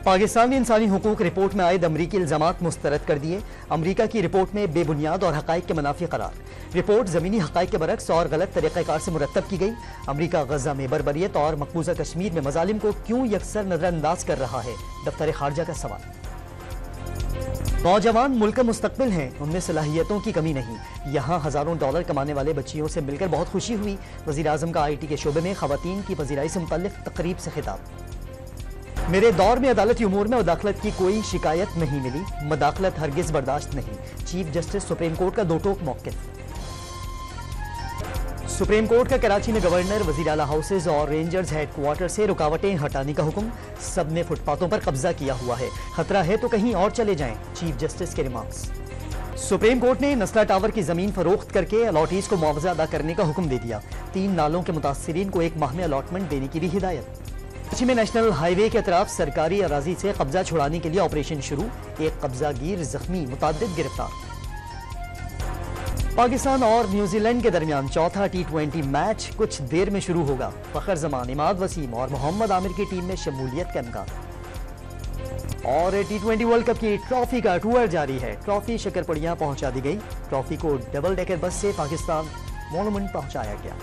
पाकिस्तानी इंसानी हुकूक रिपोर्ट में आयद अमरीकी इल्जामात मुस्तरद कर दिए। अमरीका की रिपोर्ट में बेबुनियाद और हकाइक के मुनाफी करार। रिपोर्ट ज़मीनी हकाइक के बरक्स और गलत तरीक़ाकार से मुरतब की गई। अमरीका गजा में बर्बरियत और मकबूजा कश्मीर में मजालिम को क्यों यकसर नजरअंदाज कर रहा है, दफ्तर खारजा का सवाल। नौजवान मुल्क का मुस्तकबिल हैं, उनमें सलाहियतों की कमी नहीं। यहाँ हजारों डॉलर कमाने वाले बच्चियों से मिलकर बहुत खुशी हुई। वज़ीर आज़म का IT के शोबे में खवातीन की पजीराई से मुतल्लिक़ तकरीब से खिताब। मेरे दौर में अदालती उमूर में मुदाखलत की कोई शिकायत नहीं मिली, मुदाखलत हरगिज बर्दाश्त नहीं। चीफ जस्टिस सुप्रीम कोर्ट का दो टोक मौक़िफ़। सुप्रीम कोर्ट का कराची में गवर्नर, वज़ीर आला हाउसेज और रेंजर्स हेडक्वार्टर से रुकावटें हटाने का हुक्म। सब ने फुटपाथों पर कब्जा किया हुआ है, खतरा है तो कहीं और चले जाएं, चीफ जस्टिस के रिमार्क्स। सुप्रीम कोर्ट ने नस्ला टावर की जमीन फरोख्त करके अलॉटीज को मुआवजा अदा करने का हुक्म दे दिया। 3 नालों के मुतासिरीन को 1 माह में अलॉटमेंट देने की भी हिदायत। कराची में नेशनल हाईवे के अतराफ सरकारी अराजी से कब्जा छुड़ाने के लिए ऑपरेशन शुरू। 1 कब्जागीर जख्मी, मुताद्दिद गिरफ्तार। पाकिस्तान और न्यूजीलैंड के दरमियान चौथा T20 मैच कुछ देर में शुरू होगा। फखर जमान, इमाद वसीम और मोहम्मद आमिर की टीम में शमूलियत का इम्कान। और T20 वर्ल्ड कप की ट्रॉफी का टूर जारी है। ट्रॉफी शक्करपड़ियां पहुंचा दी गई। ट्रॉफी को डबल डेकर बस से पाकिस्तान मोनूमेंट पहुंचाया गया।